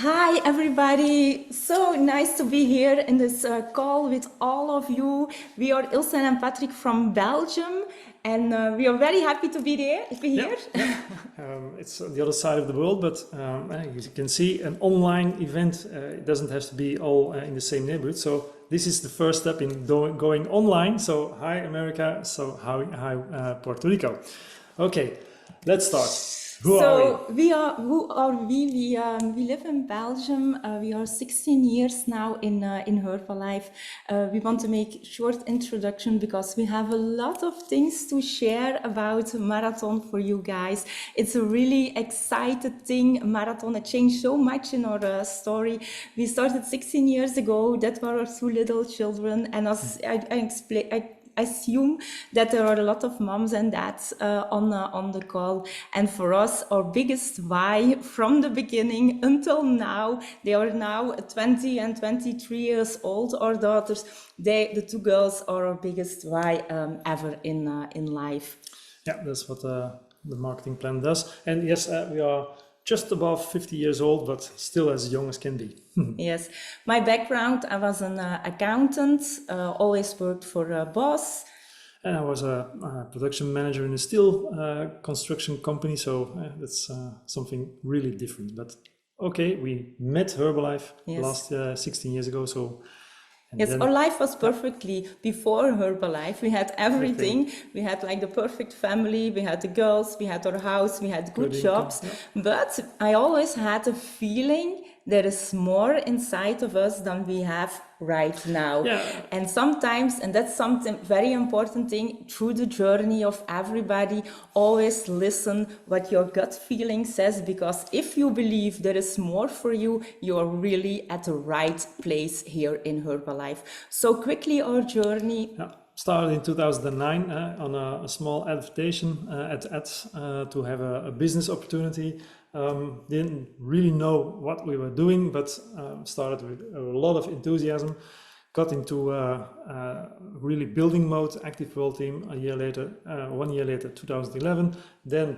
Hi, everybody. So nice to be here in this call with all of you. We are Ilse and Patrick from Belgium, and we are very happy to be there. Be Yeah, here. yeah. It's on the other side of the world, but as you can see, an online event, it doesn't have to be all in the same neighborhood. So this is the first step in going online. So hi, America. So hi, Puerto Rico. Okay, let's start. Who are we? So we are. Who are we? We live in Belgium. We are 16 years now in Herbalife. We want to make short introduction because we have a lot of things to share about marathon for you guys. It's a really excited thing. Marathon. It changed so much in our story. We started 16 years ago. That were our two little children, and as I explain. I assume that there are a lot of moms and dads on the call. And for us, our biggest why from the beginning until now, they are now 20 and 23 years old, our daughters. The two girls are our biggest why ever in life. Yeah, that's what the marketing plan does. And yes, we are just above 50 years old, but still as young as can be. Yes, my background, I was an accountant, always worked for a boss. And I was a production manager in a steel construction company, so that's something really different. But okay, we met Herbalife last 16 years ago, so... Yes, our life was perfectly before Herbalife. We had everything. We had like the perfect family. We had the girls. We had our house. We had good jobs. Yeah. But I always had a feeling there is more inside of us than we have right now. Yeah. And sometimes, and that's something very important thing, through the journey of everybody, always listen what your gut feeling says, because if you believe there is more for you, you are really at the right place here in Herbalife. So quickly our journey. Yeah. Started in 2009 on a small advertisement at ads to have a business opportunity. Didn't really know what we were doing, but started with a lot of enthusiasm. Got into really building mode, active world team. 1 year later, 2011. Then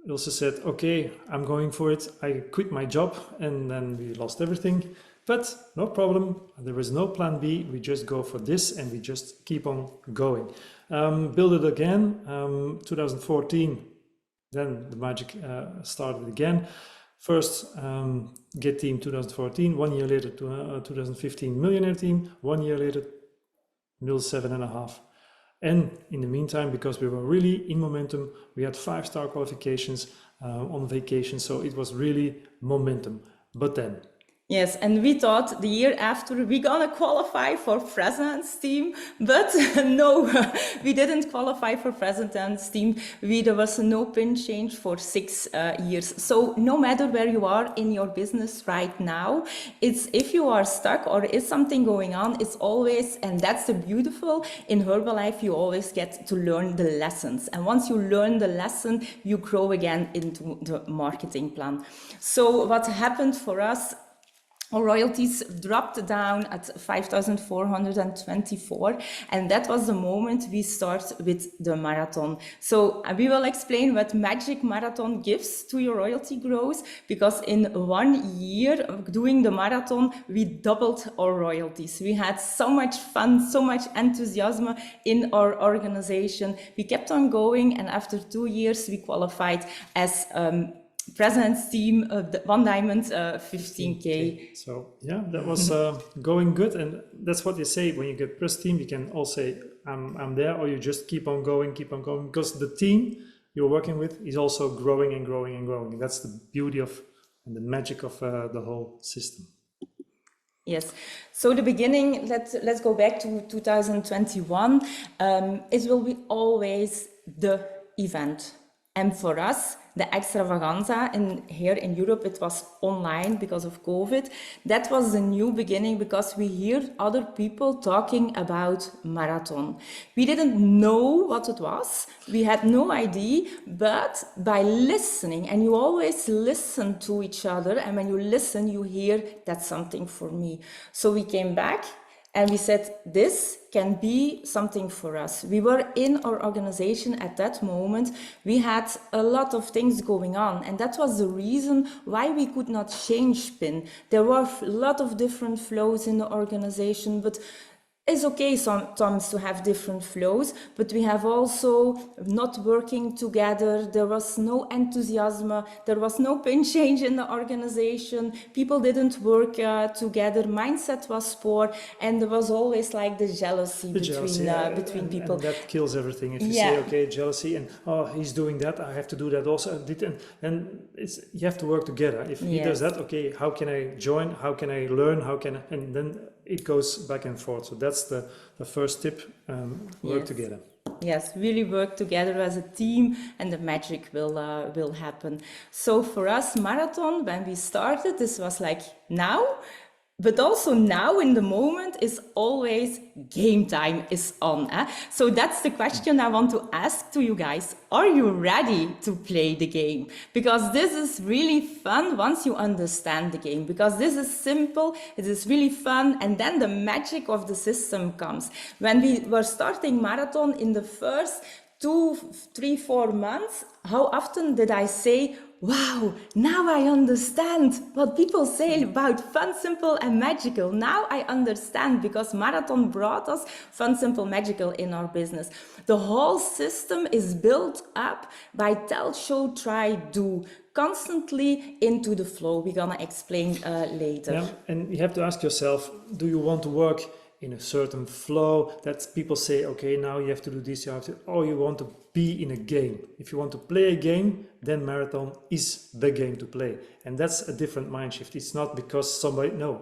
Ilse said, okay, I'm going for it. I quit my job, and then we lost everything. But no problem, there was no plan B, we just go for this and we just keep on going. Build it again, 2014, then the magic started again. First, Get Team 2014, 1 year later, 2015 Millionaire Team, 1 year later, Mil 7.5. And in the meantime, because we were really in momentum, we had 5-star qualifications on vacation, so it was really momentum. But then, yes, and we thought the year after we're gonna qualify for President's team, but no, we didn't qualify for President's team. There was no pin change for 6 years. So no matter where you are in your business right now, it's if you are stuck or is something going on, it's always, and that's the beautiful in Herbalife, you always get to learn the lessons. And once you learn the lesson, you grow again into the marketing plan. So what happened for us, our royalties dropped down at 5,424, and that was the moment we start with the marathon. So we will explain what Magic Marathon gives to your royalty growth, because in 1 year of doing the marathon, we doubled our royalties. We had so much fun, so much enthusiasm in our organization. We kept on going, and after 2 years, we qualified as President's team, 1 diamond, 15K. So yeah, that was going good, and that's what you say when you get press team. You can all say I'm there, or you just keep on going, because the team you're working with is also growing and growing and growing. And that's the beauty of and the magic of the whole system. Yes. So the beginning, let's go back to 2021. It will be always the event. And for us, the extravaganza, and here in Europe, it was online because of COVID. That was the new beginning, because we hear other people talking about marathon. We didn't know what it was. We had no idea, but by listening, and you always listen to each other, and when you listen, you hear that's something for me. So we came back. And we said, this can be something for us. We were in our organization at that moment. We had a lot of things going on. And that was the reason why we could not change SPIN. There were a lot of different flows in the organization, but it's okay sometimes to have different flows, but we have also not working together. There was no enthusiasm. There was no pin change in the organization. People didn't work together. Mindset was poor, and there was always like the jealousy between people. And that kills everything. If you say, okay, jealousy, and oh, he's doing that, I have to do that also. And you have to work together. If he does that, okay, how can I join? How can I learn? And then it goes back and forth. So that's the first tip, work together. Yes, really work together as a team, and the magic will happen. So for us, marathon, when we started, this was like now, but also now in the moment is always game time is on. So that's the question I want to ask to you guys. Are you ready to play the game? Because this is really fun once you understand the game, because this is simple, it is really fun, and then the magic of the system comes. When we were starting marathon in the first 2, 3, 4 months, how often did I say, wow, now I understand what people say about fun, simple and magical. Now I understand, because marathon brought us fun, simple, magical in our business. The whole system is built up by tell, show, try, do, constantly into the flow. We're gonna explain later. Yeah, and you have to ask yourself, do you want to work in a certain flow that people say, okay, now you have to do this, or you want to be in a game. If you want to play a game, then marathon is the game to play. And that's a different mind shift. It's not because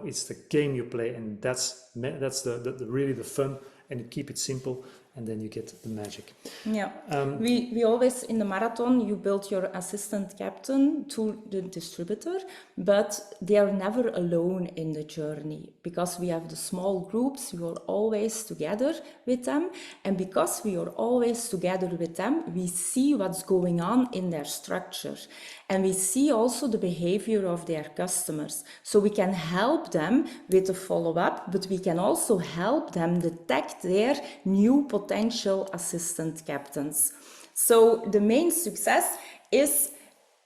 it's the game you play, and that's the really the fun, and you keep it simple, and then you get the magic. Yeah, we always, in the marathon, you build your assistant captain to the distributor, but they are never alone in the journey, because we have the small groups. We are always together with them, and because we are always together with them, we see what's going on in their structure, and we see also the behavior of their customers. So we can help them with the follow-up, but we can also help them detect their new potential assistant captains. So the main success is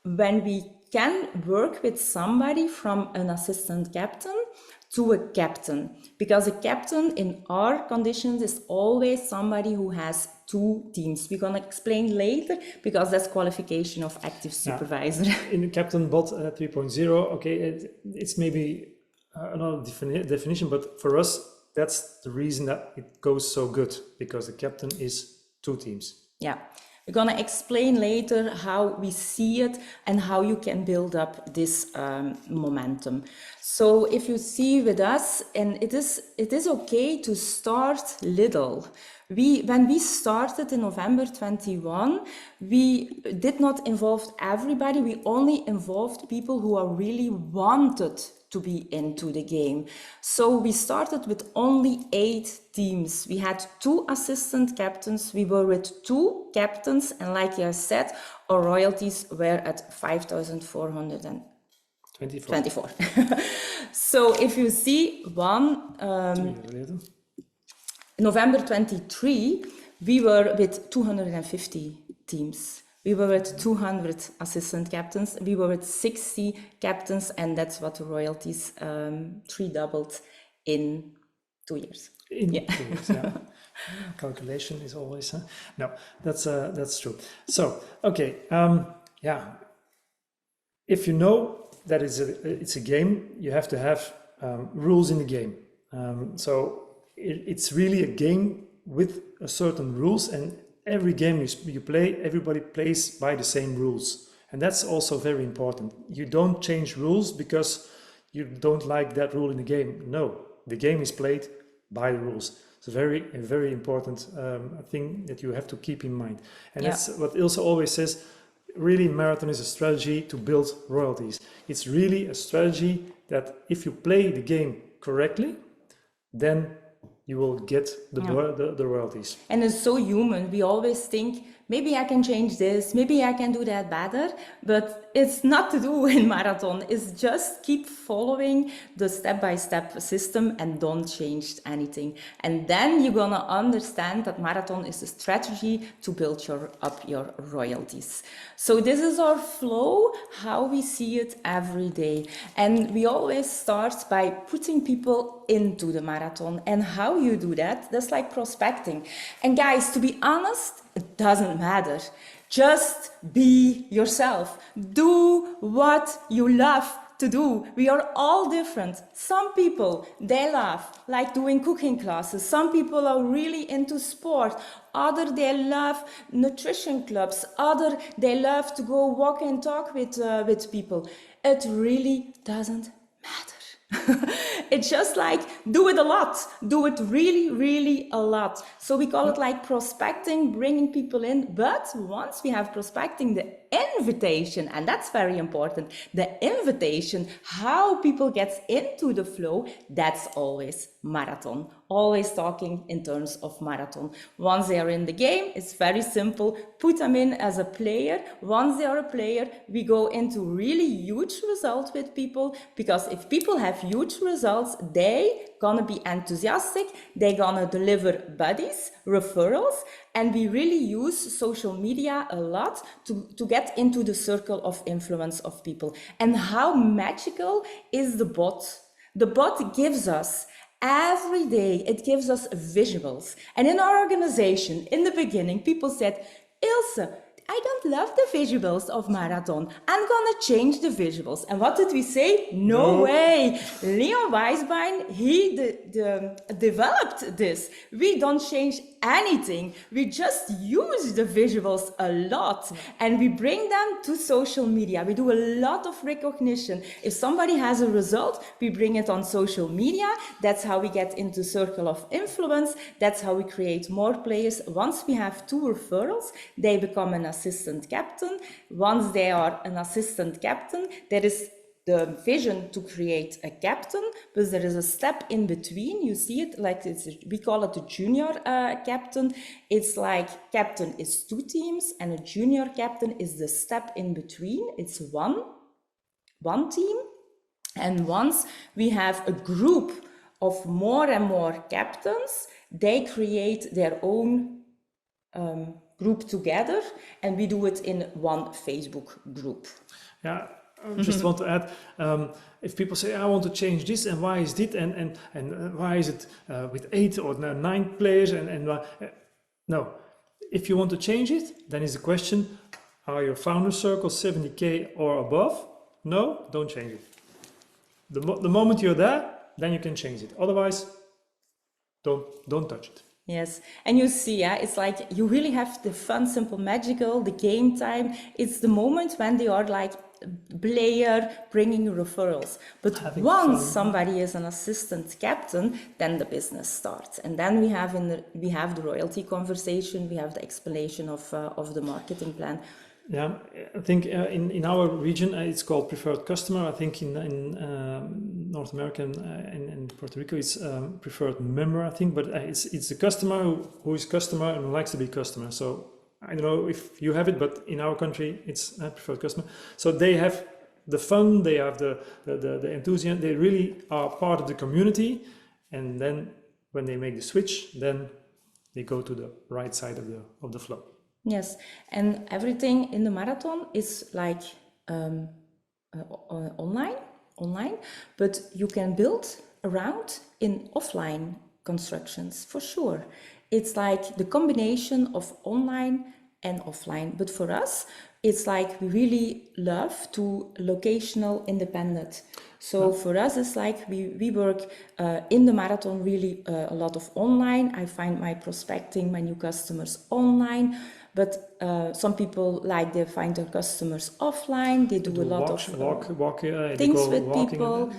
when we can work with somebody from an assistant captain to a captain, because a captain in our conditions is always somebody who has 2 teams. We're going to explain later, because that's qualification of active supervisor. In the captain bot 3.0, okay, it's maybe another definition, but for us, that's the reason that it goes so good, because the captain is 2 teams. Yeah. We're going to explain later how we see it and how you can build up this momentum. So if you see with us, and it is okay to start little. When we started in November 21, we did not involve everybody. We only involved people who are really wanted to be into the game. So we started with only 8 teams. We had 2 assistant captains. We were with 2 captains. And like I said, our royalties were at 5,424. So if you see November 23, we were with 250 teams. We were with 200 assistant captains. We were with 60 captains, and that's what the royalties 3-doubled in 2 years. In 2 years, yeah. Calculation is always, no, that's true. So, okay, if you know that it's a game, you have to have rules in the game. So it's really a game with a certain rules, and every game you play, everybody plays by the same rules. And that's also very important. You don't change rules because you don't like that rule in the game. No, the game is played by the rules. It's a very important thing that you have to keep in mind. And that's what Ilse always says. Really, marathon is a strategy to build royalties. It's really a strategy that if you play the game correctly, then you will get the royalties. And it's so human. We always think maybe I can change this, maybe I can do that better, but it's not to do in marathon. It's just keep following the step-by-step system and don't change anything. And then you're gonna understand that marathon is a strategy to build up your royalties. So this is our flow, how we see it every day. And we always start by putting people into the marathon. And how you do that, that's like prospecting. And guys, to be honest, it doesn't matter. Just be yourself. Do what you love to do. We are all different. Some people, they love like doing cooking classes. Some people are really into sport. Other, they love nutrition clubs. Other, they love to go walk and talk with people. It really doesn't matter. It's just like do it a lot, do it really, really a lot. So we call it like prospecting, bringing people in. But once we have prospecting, the invitation, and that's very important, the invitation, how people get into the flow, that's always marathon. Always talking in terms of marathon. Once they are in the game, it's very simple. Put them in as a player. Once they are a player, we go into really huge results with people, because if people have huge results, they gonna be enthusiastic, they gonna deliver buddies, referrals, and we really use social media a lot to get into the circle of influence of people. And how magical is the bot? The bot gives us every day, it gives us visuals. And in our organization, in the beginning, people said, Ilse, I don't love the visuals of marathon. I'm gonna change the visuals. And what did we say? No way. Leon Weisbein, he developed this. We don't change anything. We just use the visuals a lot and we bring them to social media. We do a lot of recognition. If somebody has a result, we bring it on social media. That's how we get into circle of influence. That's how we create more players. Once we have 2 referrals, they become an assistant captain. Once they are an assistant captain, there is the vision to create a captain, but there is a step in between. You see it like we call it a junior captain. It's like captain is 2 teams and a junior captain is the step in between. It's one team. And once we have a group of more and more captains, they create their own group together, and we do it in one Facebook group. Yeah, I just want to add, if people say, I want to change this, and why is it, and why is it with 8 or 9 players, no. If you want to change it, then is the question, are your founder circles 70K or above? No, don't change it. The moment you're there, then you can change it. Otherwise, don't touch it. Yes, and you see, it's like you really have the fun, simple, magical, the game time. It's the moment when they are like player bringing referrals. But Having once fun. somebody is an assistant captain, then the business starts. And then we have the royalty conversation, we have the explanation of the marketing plan. Yeah, I think in our region it's called preferred customer. I think in North America and in Puerto Rico it's preferred member. I think, but it's the customer who is customer and who likes to be customer. So I don't know if you have it, but in our country it's preferred customer. So they have the fun, they have the enthusiasm. They really are part of the community, and then when they make the switch, then they go to the right side of the flow. Yes, and everything in the marathon is like online, but you can build around in offline constructions for sure. It's like the combination of online and offline. But for us, it's like we really love to locational independent. So for us, it's like we work in the marathon really a lot of online. I find my prospecting, my new customers online. But some people like they find their customers offline. They do a lot of things with people.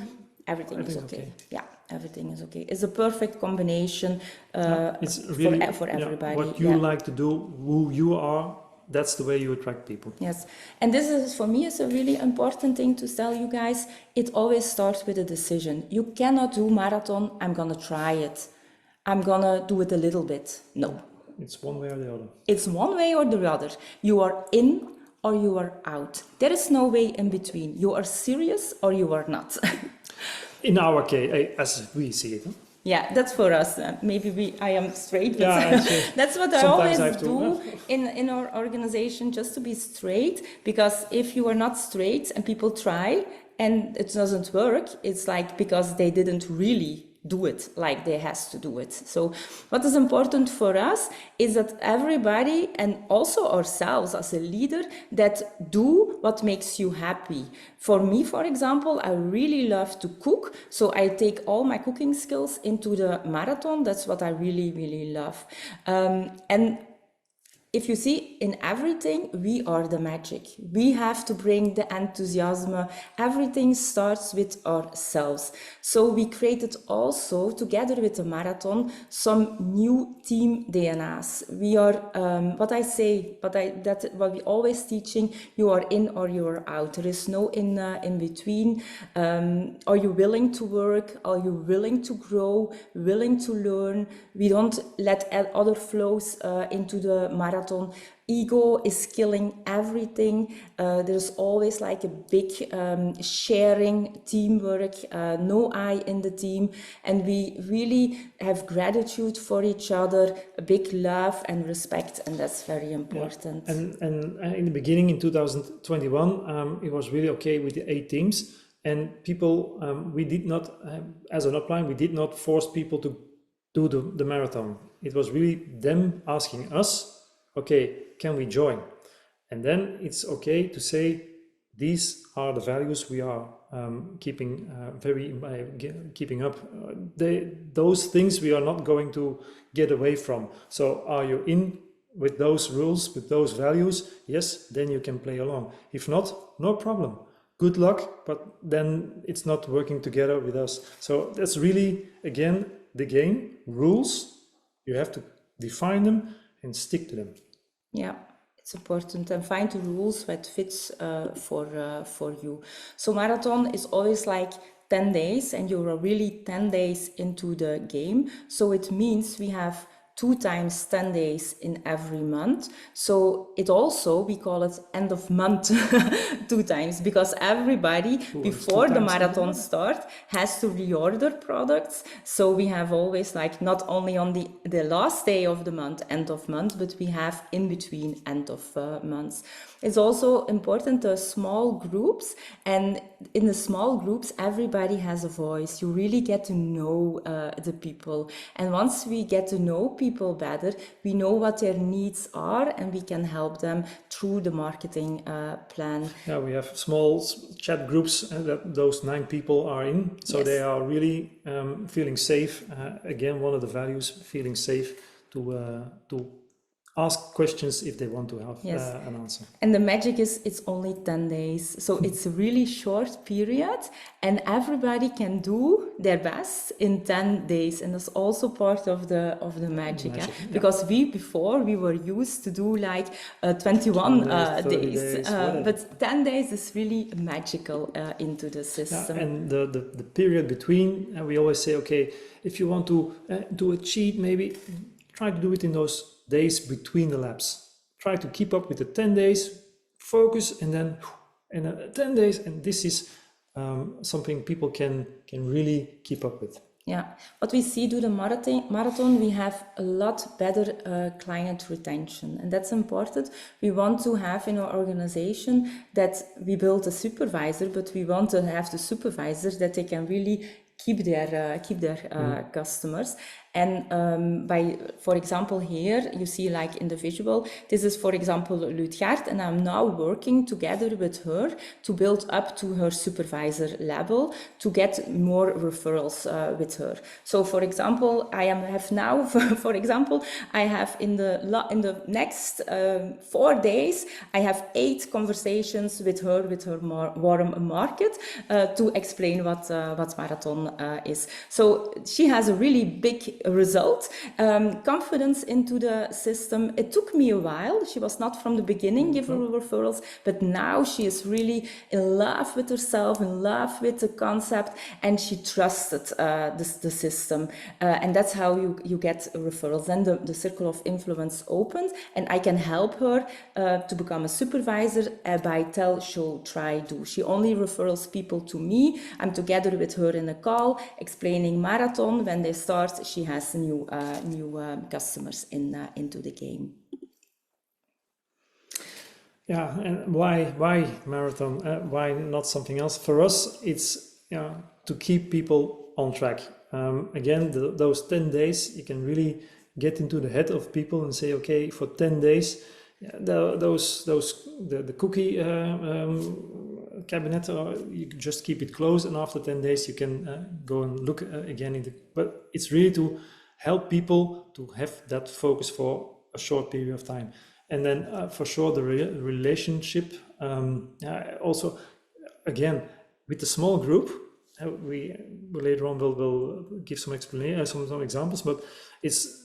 Everything is okay. Yeah, everything is okay. It's a perfect combination it's really, for everybody. What you like to do, who you are, that's the way you attract people. Yes, and this is for me is a really important thing to tell you guys. It always starts with a decision. You cannot do marathon. I'm gonna try it. I'm gonna do it a little bit. No. it's one way or the other. It's one way or the other. You are in or you are out. There is no way in between. You are serious or you are not. In our case, as we see it. Huh? Yeah, that's for us. Maybe I am straight, but Yeah, that's what I sometimes always I do in our organization, just to be straight. Because if you are not straight and people try and it doesn't work, it's like because they didn't really do it like they has to do it. So what is important for us is that everybody, and also ourselves as a leader, that do what makes you happy. For me, for example, I really love to cook, so I take all my cooking skills into the marathon. That's what I really, really love. And if you see, in everything, we are the magic. We have to bring the enthusiasm. Everything starts with ourselves. So we created also, together with the marathon, some new team DNAs. We are, what we always teaching, you are in or you are out. There is no in between. Are you willing to work? Are you willing to grow? Willing to learn? We don't let other flows into the marathon. Ego is killing everything. There's always like a big sharing, teamwork, no I in the team. And we really have gratitude for each other, a big love and respect. And that's very important. Yeah. And in the beginning, in 2021, it was really okay with the 8 teams. And people, we did not, as an upline, we did not force people to do the marathon. It was really them asking us, okay, can we join? And then it's okay to say, these are the values we are keeping keeping up. Those things we are not going to get away from. So are you in with those rules, with those values? Yes, then you can play along. If not, no problem. Good luck, but then it's not working together with us. So that's really, again, the game, rules. You have to define them and stick to them. Yeah, it's important, and find the rules that fits for you. So marathon is always like 10 days, and you're really 10 days into the game. So it means we have 2 times 10 days in every month. So it also, we call it end of month 2 times, because everybody before the marathon start has to reorder products. So we have always like not only on the last day of the month, end of month, but we have in between end of months. It's also important, the small groups, and in the small groups, everybody has a voice. You really get to know the people. And once we get to know people better, we know what their needs are, and we can help them through the marketing plan. Yeah, we have small chat groups that those 9 people are in. So yes, they are really feeling safe. Again, one of the values, feeling safe to ask questions if they want to have an answer. And the magic is it's only 10 days. So it's a really short period, and everybody can do their best in 10 days. And that's also part of the magic. Yeah? Because before we were used to do like 21 days. But 10 days is really magical into the system. Yeah, and the period between, we always say, okay, if you want to do a cheat, maybe try to do it in those days between the laps. Try to keep up with the 10 days, focus, and then 10 days. And this is something people can really keep up with. Yeah, what we see do the marathon, we have a lot better client retention, and that's important. We want to have in our organization that we build a supervisor, but we want to have the supervisors that they can really keep their customers. And for example, here you see like in the visual, this is for example Lutgaard, and I'm now working together with her to build up to her supervisor level to get more referrals with her. So for example, I have in the next 4 days, I have 8 conversations with her warm market to explain what marathon is. So she has a really big a result, confidence into the system. It took me a while. She was not from the beginning giving referrals, but now she is really in love with herself, in love with the concept, and she trusted the system. And that's how you get referrals. Then the circle of influence opened, and I can help her to become a supervisor by tell, show, try, do. She only refers people to me. I'm together with her in a call, explaining marathon. When they start, she has new customers into the game. Yeah, and why marathon? Why not something else? For us, it's to keep people on track. Again, those 10 days, you can really get into the head of people and say, okay, for 10 days, the cookie cabinet, you can just keep it closed, and after 10 days you can go and look again. But it's really to help people to have that focus for a short period of time. And then for sure the relationship, also, again, with the small group, we later on will give some explanation, some examples, but it's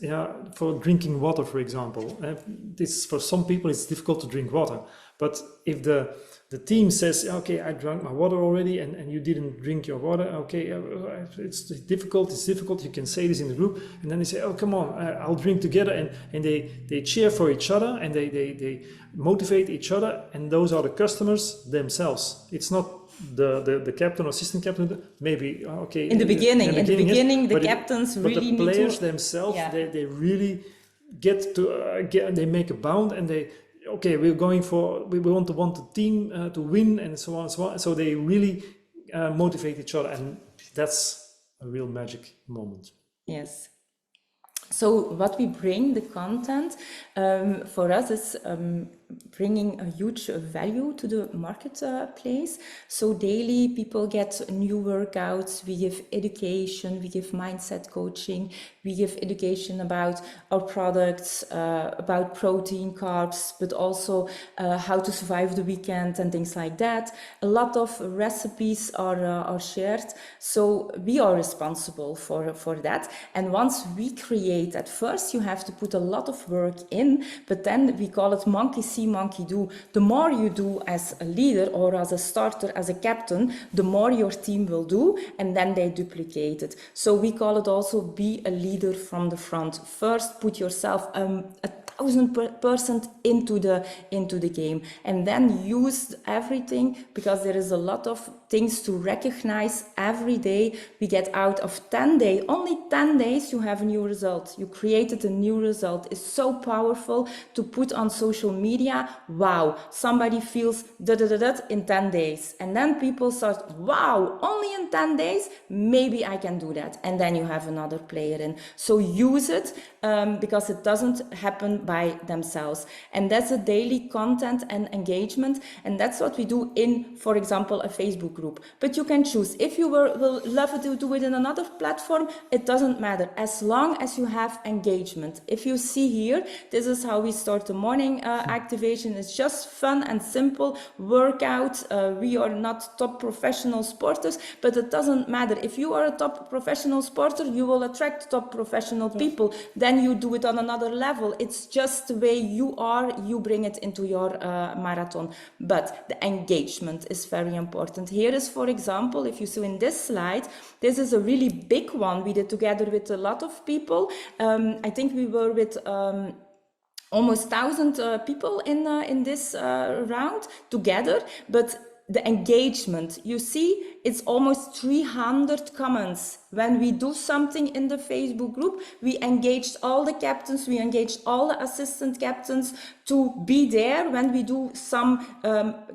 for drinking water, for example. This for some people it's difficult to drink water, but if the team says, okay, I drank my water already, and you didn't drink your water, okay, it's difficult. You can say this in the group, and then they say, oh, come on, I'll drink together, and they cheer for each other, and they motivate each other, and those are the customers themselves. It's not the captain or assistant captain, maybe, okay. In the beginning, yes, the captains really need to... But the players themselves, they really get to, they make a bound, and they, okay, we want the team to win, and so on and so on. So they really motivate each other, and that's a real magic moment. Yes. So what we bring, the content, for us is bringing a huge value to the marketplace. So daily people get new workouts, we give education, we give mindset coaching, we give education about our products, about protein, carbs, but also how to survive the weekend and things like that. A lot of recipes are shared, so we are responsible for that. And once we create, at first you have to put a lot of work in, but then we call it monkey see, monkey do. The more you do as a leader or as a starter, as a captain, the more your team will do, and then they duplicate it. So we call it also be a leader from the front. First, put yourself 1000% into the game, and then use everything, because there is a lot of things to recognize every day. We get out of 10 days, only 10 days you have a new result. You created a new result. It's so powerful to put on social media. Wow, somebody feels in 10 days, and then people start, wow, only in 10 days, maybe I can do that, and then you have another player in. So use it, because it doesn't happen by themselves, and that's a daily content and engagement, and that's what we do in, for example, a Facebook group. But you can choose. If you will love to do it in another platform, it doesn't matter, as long as you have engagement. If you see here, this is how we start the morning activation. It's just fun and simple workout. We are not top professional sporters, but it doesn't matter. If you are a top professional sporter, you will attract top professional people. Then you do it on another level. It's just the way you are, you bring it into your marathon. But the engagement is very important. Here is, for example, if you see in this slide, this is a really big one we did together with a lot of people. I think we were with almost 1,000 people in this round together, but the engagement, you see, it's almost 300 comments. When we do something in the Facebook group, we engaged all the captains, we engaged all the assistant captains to be there when we do some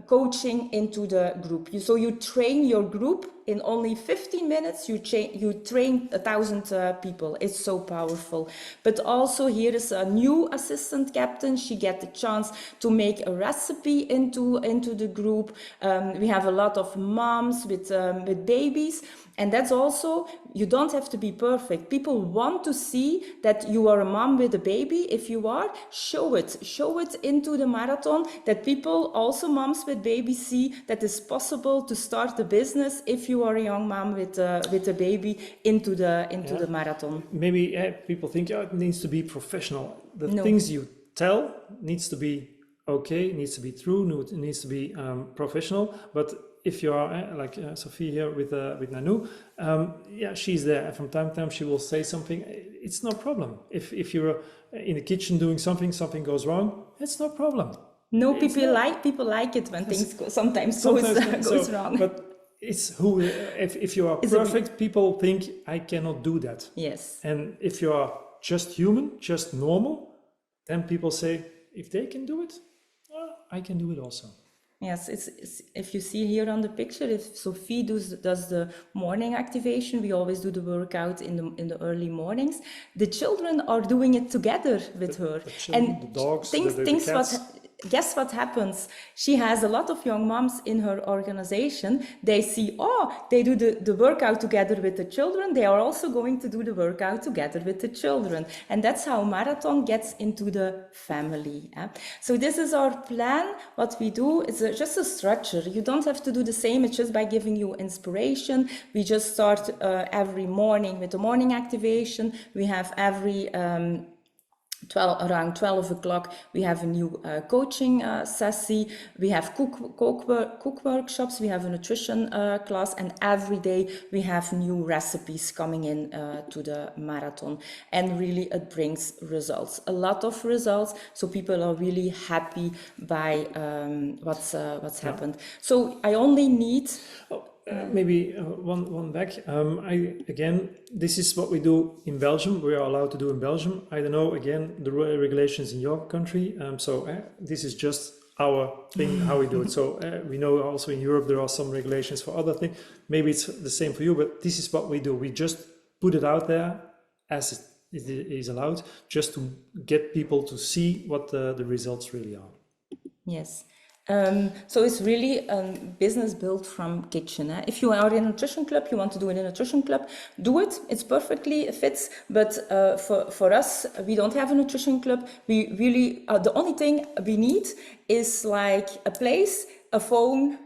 coaching into the group. So you train your group in only 15 minutes, you train 1,000 people. It's so powerful. But also here is a new assistant captain. She get the chance to make a recipe into the group. we have a lot of moms with babies. And that's also, you don't have to be perfect. People want to see that you are a mom with a baby. If you are, show it into the marathon, that people, also moms with babies, see that it's possible to start a business if you are a young mom with a baby into the marathon. Maybe people think, it needs to be professional. The No. things you tell needs to be okay, needs to be true, it needs to be professional. But if you are like Sophie here with Nanou, she's there. From time to time, she will say something. It's no problem. If you're in the kitchen doing something goes wrong, it's no problem. No, people like it when things sometimes goes wrong. But it's who, if you are perfect, people think I cannot do that. Yes. And if you are just human, just normal, then people say, if they can do it, I can do it also. Yes, it's if you see here on the picture, if Sophie does the morning activation, we always do the workout in the early mornings. The children are doing it together with her, the children, the dogs, the cats. Guess what happens? She has a lot of young moms in her organization. They see, they do the workout together with the children. They are also going to do the workout together with the children. And that's how marathon gets into the family. So this is our plan. What we do is just a structure. You don't have to do the same. It's just by giving you inspiration. We just start every morning with the morning activation. We have every around 12 o'clock, we have a new coaching session. We have cook workshops. We have a nutrition class, and every day we have new recipes coming in to the marathon. And really, it brings results, a lot of results. So people are really happy by what's happened. So I only need. Maybe one back. This is what we do in Belgium. We are allowed to do in Belgium. I don't know, again, the regulations in your country. This is just our thing, how we do it. So we know also in Europe there are some regulations for other things. Maybe it's the same for you, but this is what we do. We just put it out there as it is allowed, just to get people to see what the results really are. Yes. So it's really a business built from kitchen. If you are in a nutrition club, you want to do it in a nutrition club, do it. It's perfectly fits. But for us, we don't have a nutrition club. We really, the only thing we need is like a place, a phone,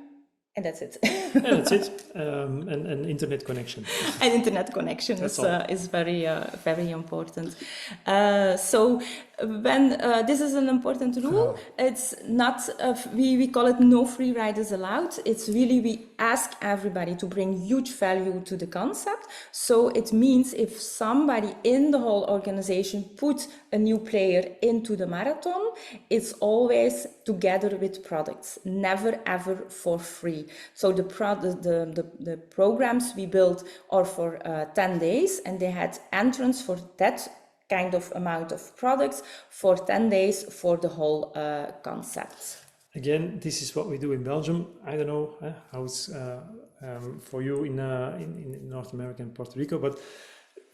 and that's it. That's it. And internet connection. And internet connection is very, very important. So when this is an important rule, it's not, we call it no free riders allowed. It's really, we ask everybody to bring huge value to the concept. So it means if somebody in the whole organization puts a new player into the marathon, it's always together with products, never ever for free. So the programs we built are for 10 days, and they had entrance for that kind of amount of products for 10 days for the whole concept. Again, this is what we do in Belgium. I don't know how it's for you in North America and Puerto Rico, but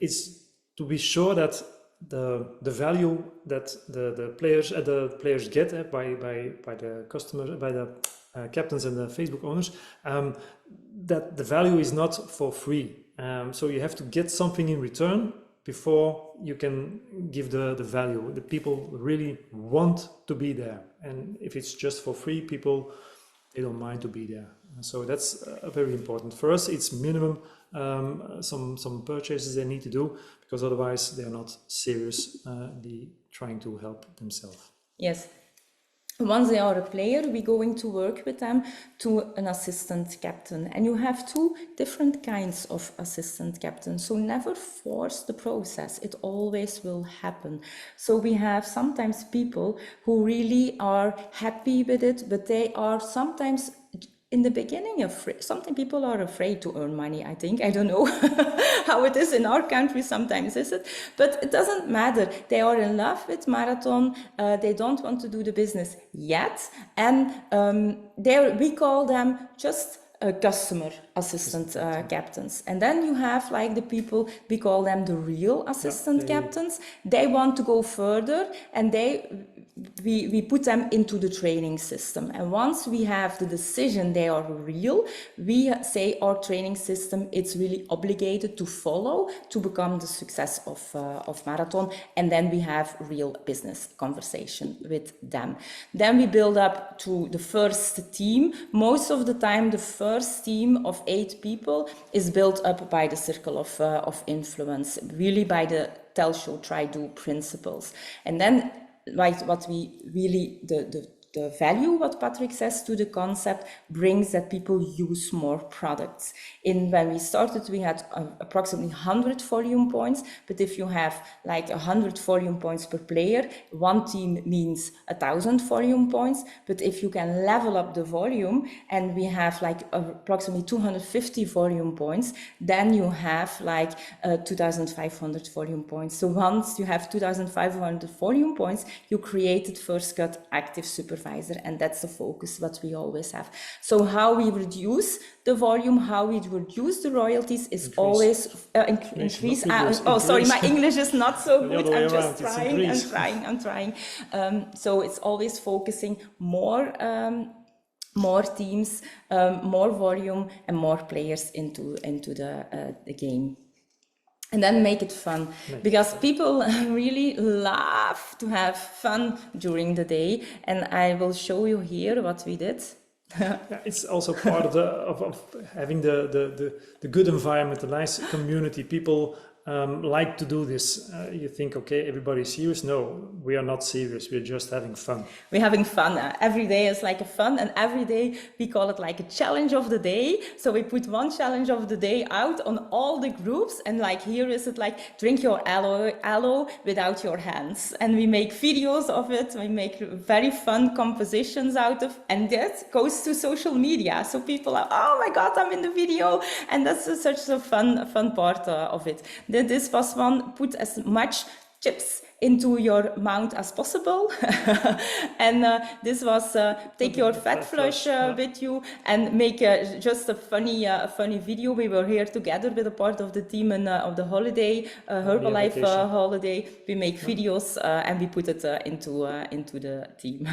it's to be sure that the value that the players get by the customers, by the captains and the Facebook owners, that the value is not for free. So you have to get something in return before you can give the value. The people really want to be there. And if it's just for free, people, they don't mind to be there. So that's very important. For us, it's minimum some purchases they need to do, because otherwise they're not seriously trying to help themselves. Yes. Once they are a player, we're going to work with them to an assistant captain. And you have two different kinds of assistant captains. So never force the process. It always will happen. So we have sometimes people who really are happy with it, but they are sometimes in the beginning afraid. Sometimes people are afraid to earn money, I think. I don't know how it is in our country, sometimes is it? But it doesn't matter. They are in love with marathon. They don't want to do the business yet. And we call them just customer assistant captains. And then you have like the people, we call them the real assistant captains. They want to go further, and we put them into the training system. And once we have the decision they are real, we say our training system, it's really obligated to follow to become the success of Marathon. And then we have real business conversation with them. Then we build up to the first team. Most of the time, the first team of 8 people is built up by the circle of influence, really by the tell, show, try, do principles. And then what we really, the value, what Patrick says to the concept, brings that people use more products. When we started, we had approximately 100 volume points, but if you have like 100 volume points per player, one team means 1,000 volume points. But if you can level up the volume, and we have like approximately 250 volume points, then you have like 2,500 volume points. So once you have 2,500 volume points, you created first cut active supervisor, and that's the focus what we always have. So how we reduce the volume, how we reduce the royalties is always increase. Sorry, my English is not so good. I'm just trying. So it's always focusing more teams, more volume, and more players into the game. And then make it fun, because people really love to have fun during the day. And I will show you here what we did. Yeah, it's also part of having the good environment, the nice community. People like to do this. You think, okay, everybody's serious. No, we are not serious. We're just having fun. We're having fun. Every day is like a fun, and every day we call it like a challenge of the day. So we put one challenge of the day out on all the groups, and like here is it like drink your aloe without your hands, and we make videos of it. We make very fun compositions out of, and that goes to social media. So people are, oh my God, I'm in the video, and that's such a fun part of it. This was one, put as much chips into your mouth as possible. And this was take your fat flush with you and make just a funny video. We were here together with a part of the team and of the holiday, Herbalife holiday. We make videos and we put it into the team.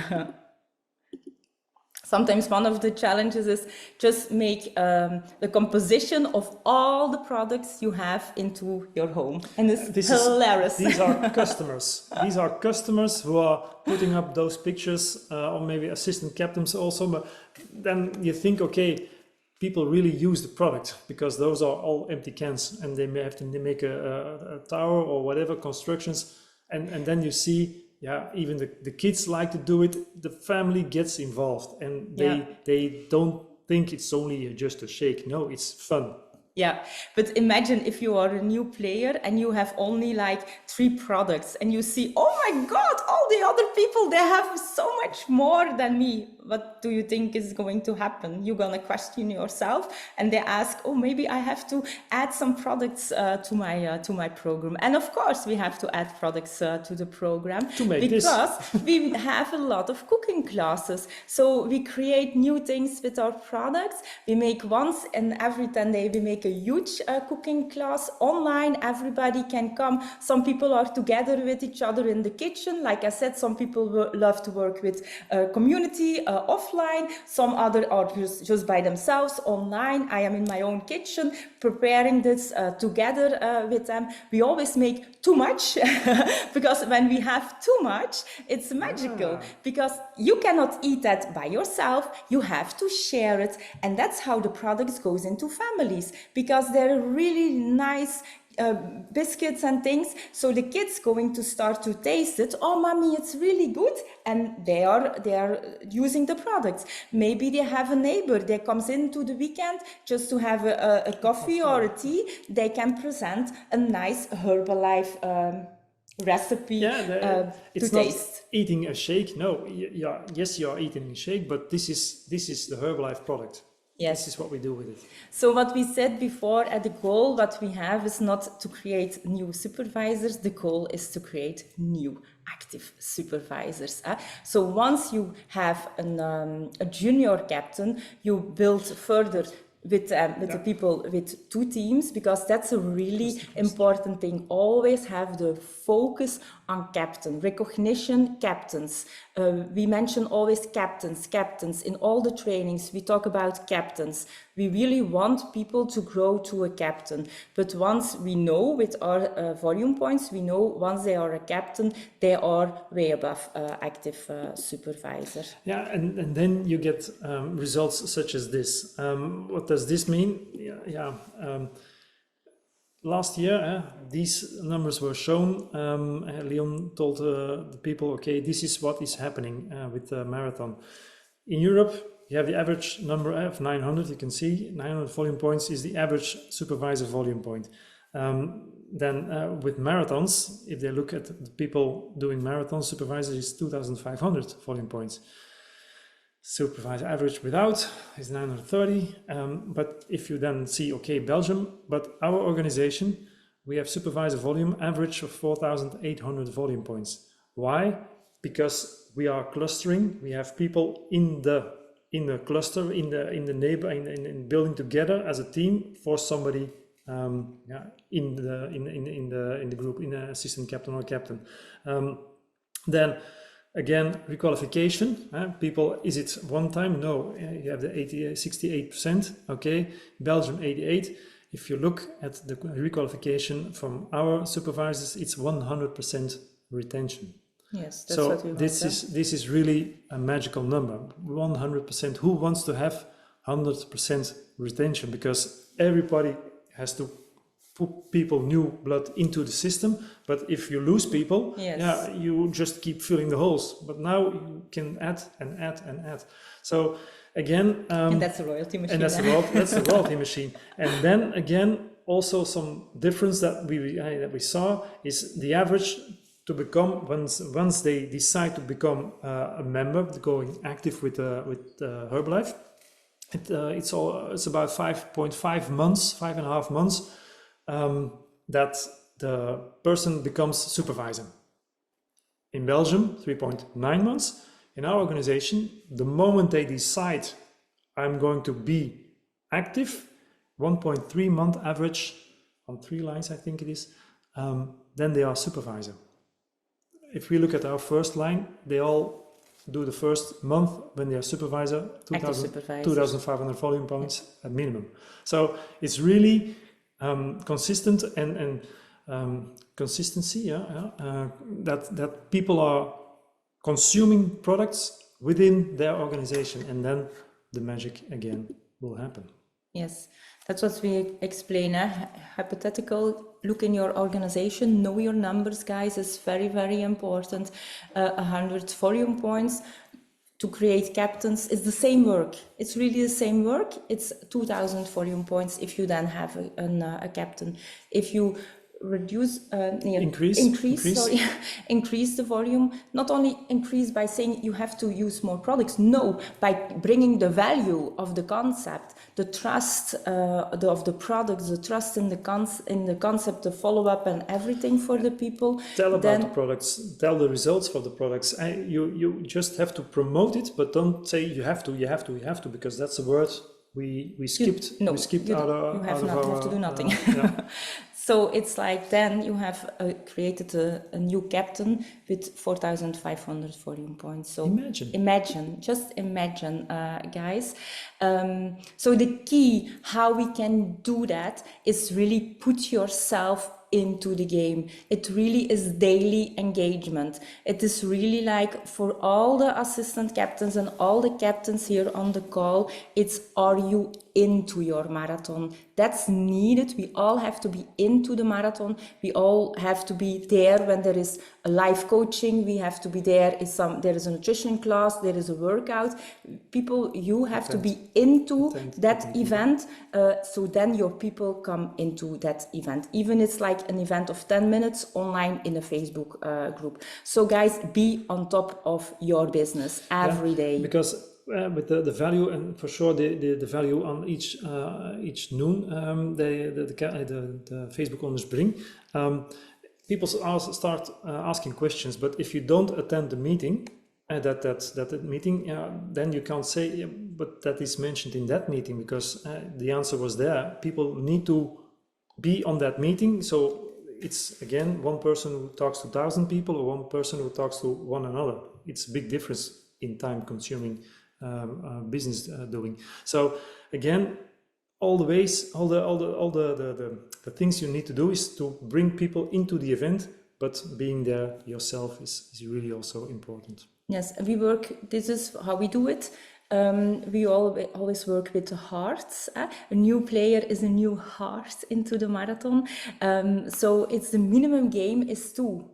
Sometimes one of the challenges is just make the composition of all the products you have into your home. And it's hilarious. These are customers. These are customers who are putting up those pictures, or maybe assistant captains also. But then you think, okay, people really use the product, because those are all empty cans, and they may have to make a tower or whatever constructions. And then you see, yeah, even the kids like to do it. The family gets involved, and they don't think it's only just a shake. No, it's fun. Yeah, but imagine if you are a new player and you have only like 3 products, and you see, oh my God, all the other people, they have so much more than me. What do you think is going to happen? You're going to question yourself, and they ask, oh, maybe I have to add some products to my program. And of course, we have to add products to the program because we have a lot of cooking classes. So we create new things with our products. We make once in every 10 days, we make a huge cooking class online. Everybody can come. Some people are together with each other in the kitchen. Like I said, some people love to work with community offline. Some other are just by themselves online. I am in my own kitchen preparing this together with them. We always make too much because when we have too much, it's magical because you cannot eat that by yourself. You have to share it, and that's how the products goes into families, because they're really nice biscuits and things. So the kids going to start to taste it. Oh, mommy, it's really good. And they are using the products. Maybe they have a neighbor that comes into the weekend just to have a coffee or a tea. They can present a nice Herbalife recipe to it's taste. Not eating a shake. No, yes, you are eating a shake, but this is the Herbalife product. Yes. This is what we do with it. So what we said before, the goal what we have is not to create new supervisors. The goal is to create new active supervisors. So once you have a junior captain, you build further with the people with 2 teams, because that's a really important thing. Always have the focus on captain recognition. Captains, we mention always captains in all the trainings. We talk about captains. We really want people to grow to a captain, but once we know with our volume points, we know once they are a captain, they are way above active supervisor. Yeah, and then you get results such as this. What does this mean? Last year, these numbers were shown. Leon told the people, okay, this is what is happening with the marathon. In Europe, you have the average number of 900, you can see 900 volume points is the average supervisor volume point. Then with marathons, if they look at the people doing marathons, supervisor is 2,500 volume points. Supervisor average without is 930. But if you then see, okay, Belgium, but our organization, we have supervisor volume average of 4,800 volume points. Why? Because we are clustering. We have people in the cluster, in the neighbor, in building together as a team for somebody in the group, in an assistant captain or captain. Then again, requalification. People, is it one time? No, you have the 68%. Okay, Belgium 88%. If you look at the requalification from our supervisors, it's 100% retention. Yes, that's so what we want. This is really a magical number. 100%. Who wants to have 100% retention? Because everybody has to put people, new blood into the system. But if you lose people, you just keep filling the holes. But now you can add and add and add. So again, and that's a royalty machine. And that's a royalty machine. And then again, also some difference that we saw is the average to become, once they decide to become a member, going active with Herbalife, it's about 5.5 months, 5.5 months, that the person becomes supervisor. In Belgium, 3.9 months. In our organization, the moment they decide I'm going to be active, 1.3 month average on 3 lines, I think it is, then they are supervisor. If we look at our first line, they all do the first month when they are supervisor, 2,500 volume points at minimum. So it's really consistent and consistency, that people are consuming products within their organization, and then the magic again will happen. Yes, that's what we explain. Hypothetical, look in your organization, know your numbers, guys, is very, very important. 100 volume points to create captains is the same work. It's really the same work. It's 2,000 volume points if you then have a captain. If you reduce, increase the volume, not only increase by saying you have to use more products, no, by bringing the value of the concept, the trust of the products, the trust in the concept, the follow-up and everything for the people. Tell about the products, tell the results for the products. You just have to promote it, but don't say you have to, because that's a word we skipped. You have to do nothing. So it's like then you have created a new captain with 4,500 volume points. So just imagine, guys. So the key how we can do that is really put yourself into the game. It really is daily engagement. It is really like for all the assistant captains and all the captains here on the call, it's are you into your marathon? That's needed. We all have to be into the marathon. We all have to be there when there is a live coaching. We have to be there. There is a nutrition class. There is a workout. People, you have to be into that event. So then your people come into that event. Even it's like an event of 10 minutes online in a Facebook group. So guys, be on top of your business every day. Because with the value, and for sure the value on each noon the Facebook owners bring, people start asking questions. But if you don't attend the meeting, that meeting, then you can't say, yeah, but that is mentioned in that meeting, because the answer was there. People need to be on that meeting. So it's, again, one person who talks to 1,000 people or one person who talks to one another. It's a big difference in time consuming business doing. So again, all the ways, all the things you need to do is to bring people into the event, but being there yourself is really also important. Yes, this is how we do it. We always work with the hearts. A new player is a new heart into the marathon. So it's the minimum game is 2.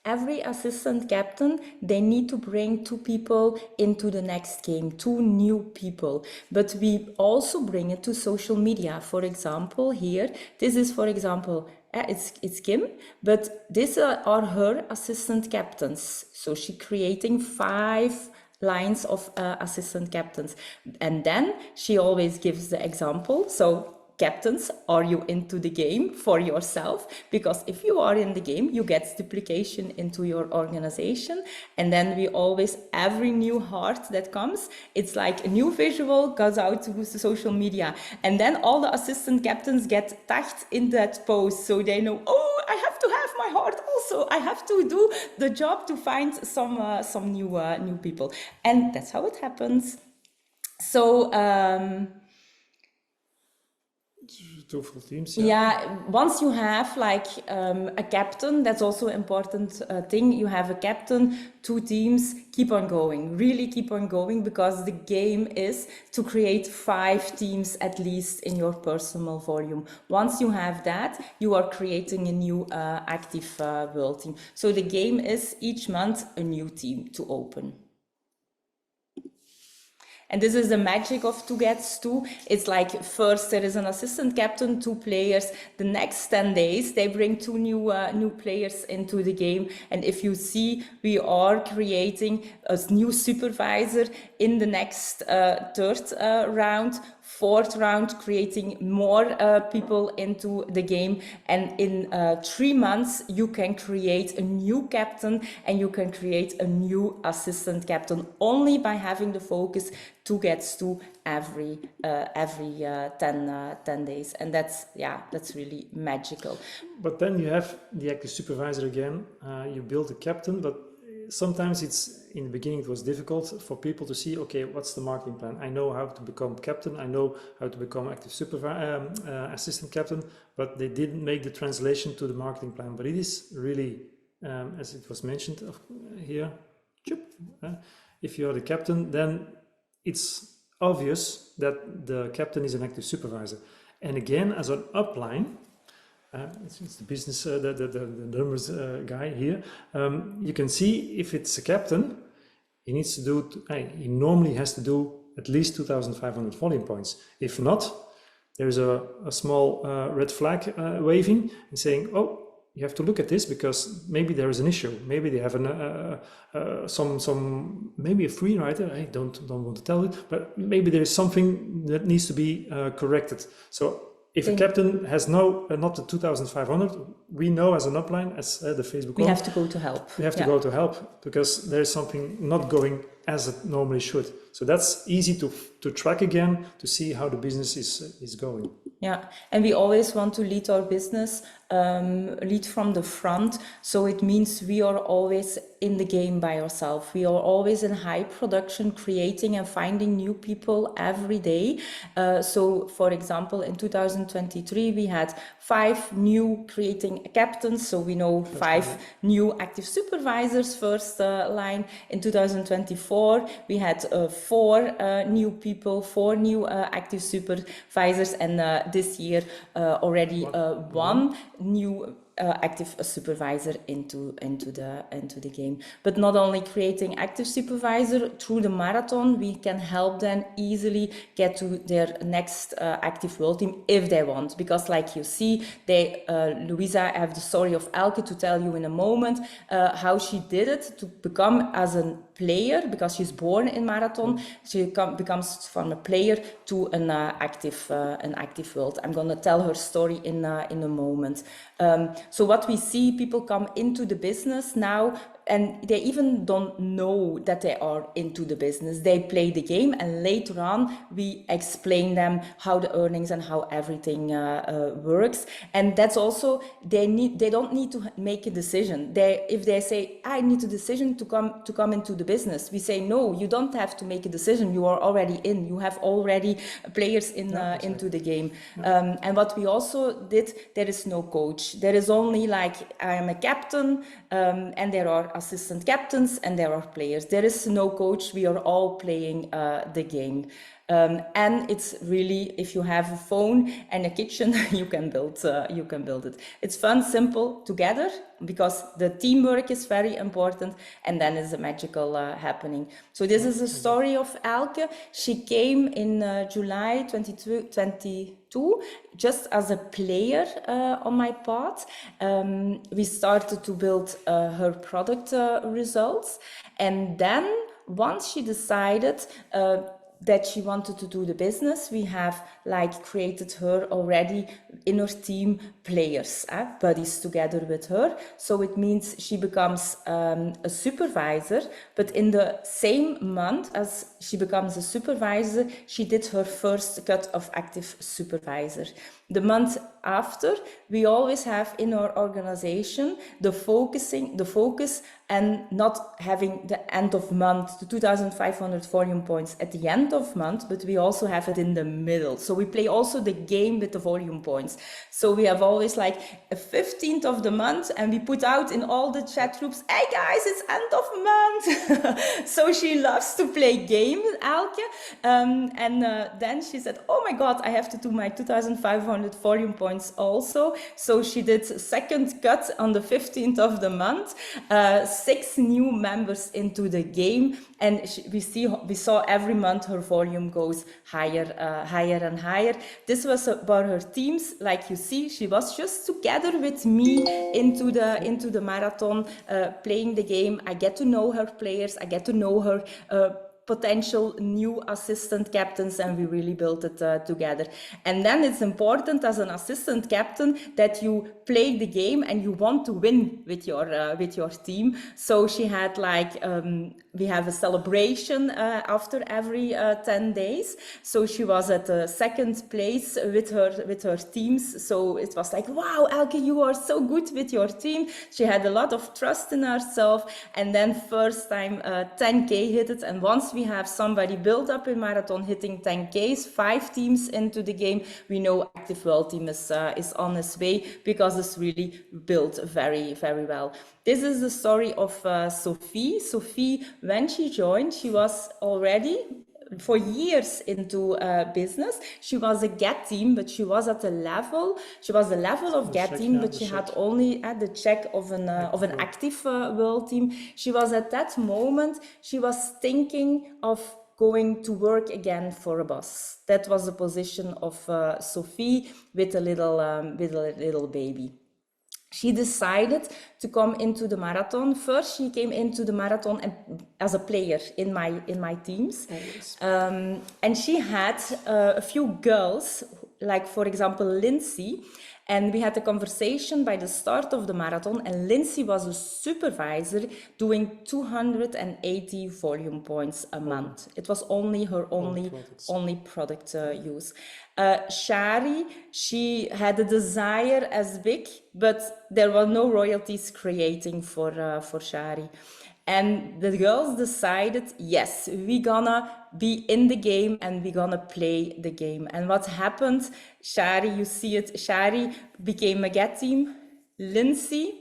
Every assistant captain, they need to bring 2 people into the next game, 2 new people. But we also bring it to social media. For example, here, this is, for example, it's Kim, but these are her assistant captains. So she's creating 5 lines of assistant captains. And then she always gives the example. So captains, are you into the game for yourself? Because if you are in the game, you get duplication into your organization. And then we always, every new heart that comes, it's like a new visual goes out to the social media. And then all the assistant captains get tagged in that post. So they know, oh, I have to have my heart also. I have to do the job to find some new people. And that's how it happens. So, 2 full teams. Yeah, once you have like a captain, that's also an important thing. You have a captain, 2 teams, keep on going, really keep on going, because the game is to create 5 teams at least in your personal volume. Once you have that, you are creating a new active world team. So the game is each month a new team to open. And this is the magic of 2 gets 2. It's like first there is an assistant captain, 2 players. The next 10 days, they bring 2 new players into the game. And if you see, we are creating a new supervisor in the next 3rd round. 4th round, creating more people into the game. And in 3 months, you can create a new captain and you can create a new assistant captain only by having the focus 2 gets 2 every 10 days. And that's really magical. But then you have the active supervisor again. You build a captain, but sometimes in the beginning it was difficult for people to see, okay, what's the marketing plan? I know how to become captain, I know how to become active assistant captain, but they didn't make the translation to the marketing plan. But it is really, as it was mentioned here, if you are the captain, then it's obvious that the captain is an active supervisor. And again, as an upline, it's the business, the numbers guy here. You can see if it's a captain, he needs to do. He normally has to do at least 2,500 volume points. If not, there's a small red flag waving and saying, "Oh, you have to look at this because maybe there is an issue. Maybe they have maybe a free writer. I don't want to tell it, but maybe there is something that needs to be corrected." So if a captain has not the 2,500, we know as an upline, as the Facebook. We have to go to help. We have to go to help because there is something not going as it normally should. So that's easy to track again, to see how the business is going. Yeah, and we always want to lead our business, lead from the front. So it means we are always in the game by ourselves. We are always in high production, creating and finding new people every day. So for example, in 2023, we had 5 new creating captains. So we know 5 new active supervisors, first line. In 2024, we had 4 new people, 4 new active supervisors. And this year, already 1 new active supervisor into the game. But not only creating active supervisor, through the marathon, we can help them easily get to their next active world team if they want. Because like you see, Louisa, I have the story of Elke to tell you in a moment, how she did it to become as a player, because she's born in marathon. She becomes from a player to an active world. I'm gonna tell her story in a moment. So what we see, people come into the business now and they even don't know that they are into the business. They play the game, and later on we explain them how the earnings and how everything works. And that's also, they don't need to make a decision. If they say, I need a decision to come into the business, we say, no, you don't have to make a decision. You are already in. You have already players into the game. And what we also did, there is no coach. There is only like, I am a captain, and there are assistant captains, and there are players. There is no coach. We are all playing the game. And it's really, if you have a phone and a kitchen, you can build it. It's fun, simple, together, because the teamwork is very important, and then it's a magical happening. So this is the story of Elke. She came in July 2022, just as a player on my part. We started to build her product results, and then once she decided that she wanted to do the business, we have like created her already in her team players, buddies together with her. So it means she becomes a supervisor, but in the same month as she becomes a supervisor, she did her first cut of active supervisor. The month after, we always have in our organization the focus and not having the end of month, the 2,500 volume points at the end of month, but we also have it in the middle. So we play also the game with the volume points. So we have always like a 15th of the month, and we put out in all the chat groups, hey guys, it's end of month. So she loves to play game, Elke. And then she said, oh my God, I have to do my 2,500 volume points also. So she did second cut on the 15th of the month, 6 new members into the game, and we saw every month her volume goes higher and higher. This was about her teams. Like you see, she was just together with me into the marathon, playing the game. I get to know her players. I get to know her potential new assistant captains, and we really built it together. And then it's important as an assistant captain that you play the game and you want to win with your team. So she had like we have a celebration after every 10 days. So she was at second place with her teams. So it was like, wow, Elke, you are so good with your team. She had a lot of trust in herself. And then first time 10K hit it. And once we have somebody built up in marathon hitting 10Ks, 5 teams into the game, we know Active World Team is on its way, because it's really built very, very well. This is the story of Sophie. Sophie, when she joined, she was already for years into business. She was a GET team, but she was at the level of GET team, but she had only the check of an active world team. She was at that moment, she was thinking of going to work again for a boss. That was the position of Sophie with a little baby. She decided to come into the marathon. First, she came into the marathon as a player in my teams. And she had a few girls, like for example, Lindsay. And we had a conversation by the start of the marathon, and Lindsay was a supervisor doing 280 volume points a month. It was only her only product use. Shari, she had a desire as big, but there were no royalties creating for Shari. And the girls decided, yes, we're gonna be in the game and we're gonna play the game. And what happened? Shari, you see it, Shari became a GET team. Lindsay,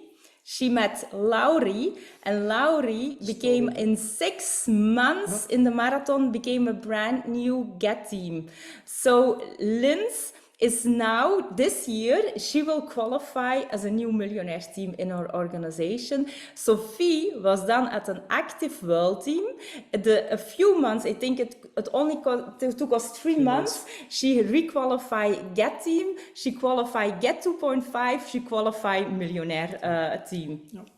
she met Laurie, and Laurie became in 6 months in the marathon, became a brand new GET team. So Linz is now, this year, she will qualify as a new millionaire team in our organization. Sophie was done at an active world team. A few months, I think it only took us 3 months. She requalified GET team, she qualified GET 2.5, she qualified millionaire team. Yep.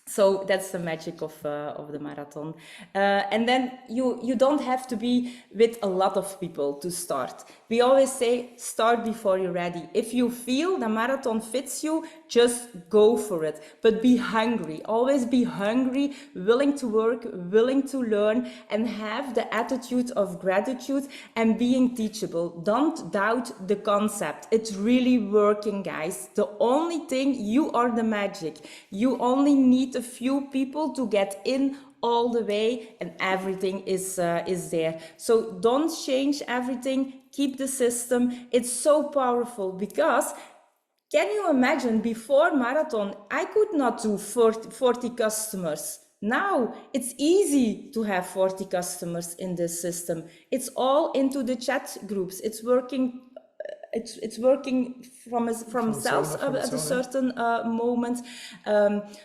So that's the magic of the marathon. And then you don't have to be with a lot of people to start. We always say, start before you're ready. If you feel the marathon fits you, just go for it. But be hungry. Always be hungry, willing to work, willing to learn, and have the attitude of gratitude and being teachable. Don't doubt the concept. It's really working, guys. The only thing, you are the magic. You only need a few people to get in all the way, and everything is there. So don't change everything. Keep the system. It's so powerful, because can you imagine, before marathon, I could not do 40 customers. Now it's easy to have 40 customers in this system. It's all into the chat groups. It's working. It's working from self at a certain moment.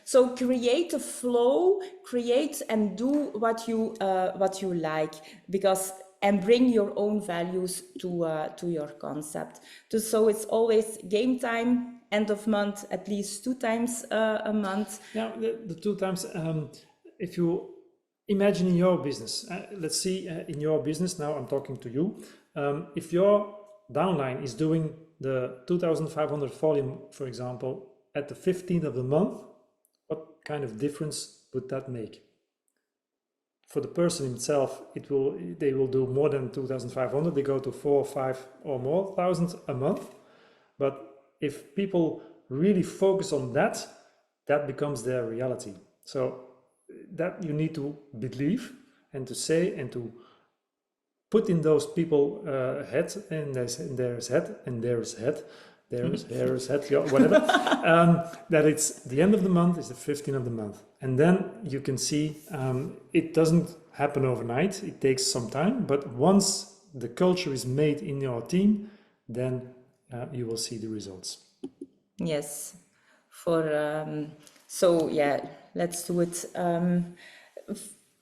So create a flow, create and do what you like, because, and bring your own values to your concept. So it's always game time, end of month, at least 2 times a month. Yeah, the 2 times. If you imagine in your business, let's see, in your business, now I'm talking to you, if your downline is doing the 2,500 volume, for example, at the 15th of the month, what kind of difference would that make? For the person himself, they will do more than 2,500. They go to 4 or 5 or more thousand a month. But if people really focus on that, that becomes their reality. So that you need to believe and to say and to put in those people head, and there's head, yeah, whatever, that it's the end of the month is the 15th of the month. And then you can see it doesn't happen overnight. It takes some time, but once the culture is made in your team, then you will see the results. Yes. So yeah, let's do it.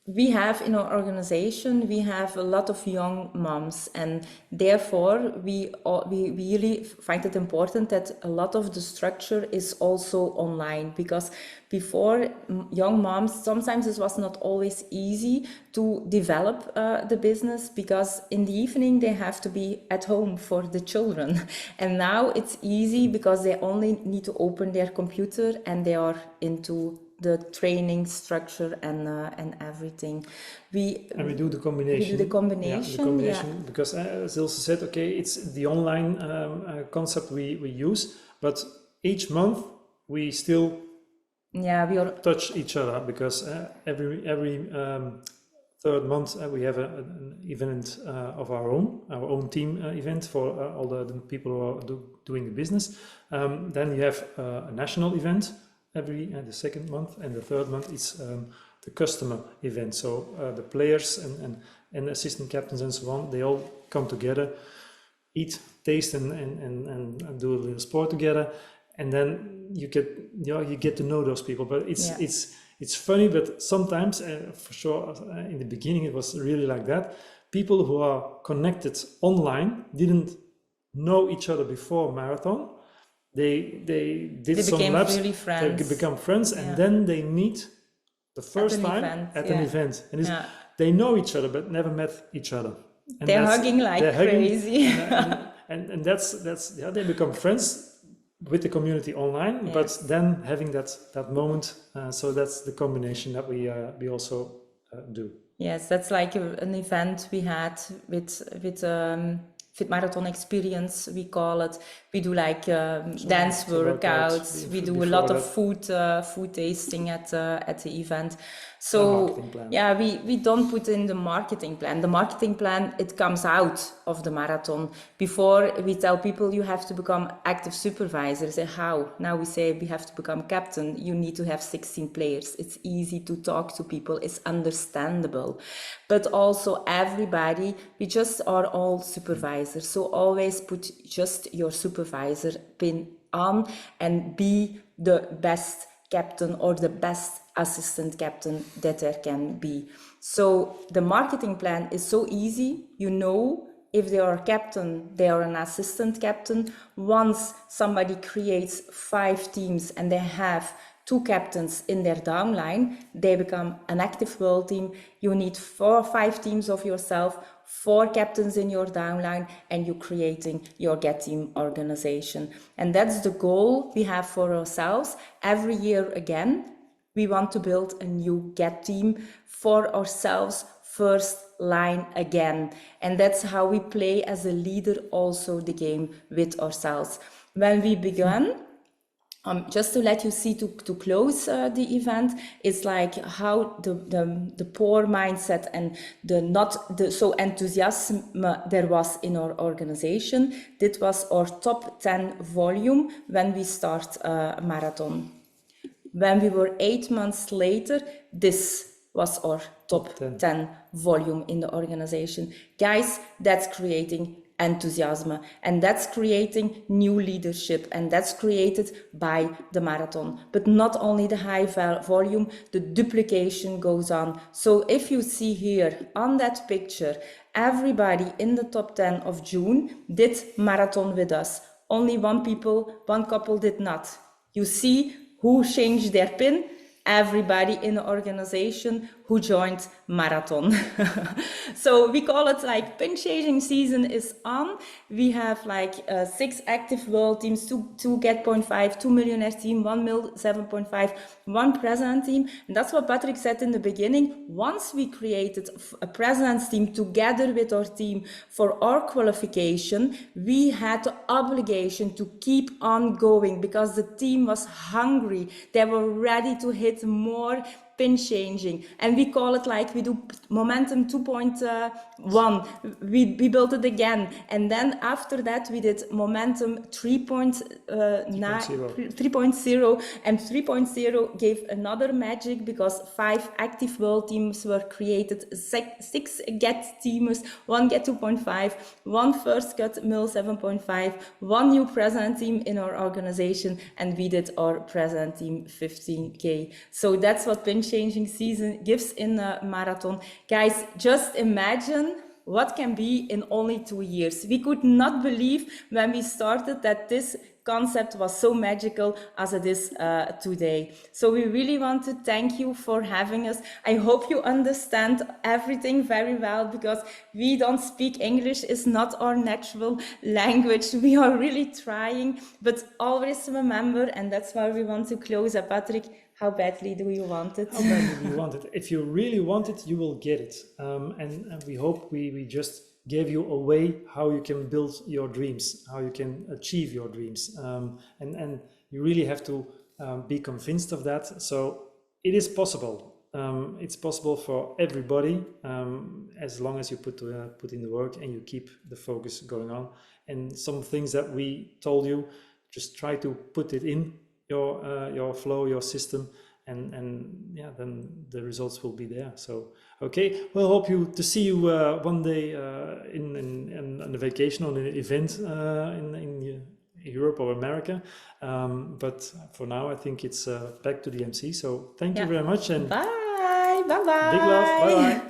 We have in our organization, we have a lot of young moms, and therefore we really find it important that a lot of the structure is also online, because before, young moms, sometimes it was not always easy to develop the business, because in the evening they have to be at home for the children. And now it's easy, because they only need to open their computer and they are into the training structure and everything. We do the combination. Yeah, the combination, yeah. Because as Ilse said, okay, it's the online concept we use, but each month we still touch each other, because every third month we have an event of our own team event for all the people who are doing the business. Then you have a national event the second month, and the third month is the customer event. So the players and assistant captains and so on, they all come together, eat, taste, and do a little sport together, and then you get to know those people. But it's funny, but sometimes, for sure, in the beginning it was really like that. People who are connected online didn't know each other before marathon. They did some laps, really friends. They become friends, and then they meet the first time at an event. And they know each other, but never met each other. And they're hugging like crazy. And that's they become friends with the community online, but then having that moment. So that's the combination that we also do. Yes, that's like an event we had with Fit Marathon Experience, we call it. We do like dance workouts. We do a lot of food tasting at the event. So we don't put in the marketing plan. The marketing plan, it comes out of the marathon. Before we tell people you have to become active supervisor. They say how? Now we say we have to become captain. You need to have 16 players. It's easy to talk to people. It's understandable. But also everybody, we just are all supervisors. So always put just your supervisor pin on and be the best captain or the best assistant captain that there can be. So the marketing plan is so easy. You know, if they are a captain, they are an assistant captain. Once somebody creates 5 teams and they have 2 captains in their downline, they become an active world team. You need 4 or 5 teams of yourself, 4 captains in your downline, and you're creating your Get Team organization. And that's the goal we have for ourselves. Every year again, we want to build a new Get Team for ourselves, first line again. And that's how we play as a leader also the game with ourselves. When we began, just to let you see, to close the event, it's like how the poor mindset and so enthusiasm there was in our organization. This was our top 10 volume when we start a marathon. When we were 8 months later, this was our top 10 volume in the organization. Guys, that's creating enthusiasm, and that's creating new leadership, and that's created by the marathon. But not only the high volume, the duplication goes on. So if you see here on that picture, everybody in the top 10 of June did marathon with us. Only one couple did not. You see who changed their pin? Everybody in the organization who joined marathon. So we call it like pin changing season is on. We have like 6 active world teams, 2 Get 0.5, 2 millionaire team, 1 mil 7.5, 1 president team. And that's what Patrick said in the beginning. Once we created a president's team together with our team for our qualification, we had the obligation to keep on going because the team was hungry. They were ready to hit more pin changing, and we call it like we do momentum 2.1. We built it again, and then after that we did momentum 3.0, and 3.0 gave another magic because 5 active world teams were created, 6 Get teamers, 1 Get 2.5, 1 first Get mil 7.5, 1 new president team in our organization, and we did our president team 15K. So that's what pin changing season gives in a marathon. Guys, just imagine what can be in only 2 years. We could not believe when we started that this concept was so magical as it is today. So we really want to thank you for having us. I hope you understand everything very well because we don't speak English. It's not our natural language. We are really trying, but always remember, and that's why we want to close up, Patrick, how badly do you want it? How badly do you want it? If you really want it, you will get it. And we hope we just gave you a way how you can build your dreams, how you can achieve your dreams. And you really have to be convinced of that. So it is possible. It's possible for everybody as long as you put in the work and you keep the focus going on. And some things that we told you, just try to put it in your flow, your system, and yeah, then the results will be there. So okay, we'll hope to see you one day in a vacation on an event in Europe or America. But for now, I think it's back to the MC. So thank you very much, and bye bye. Big love. Bye bye.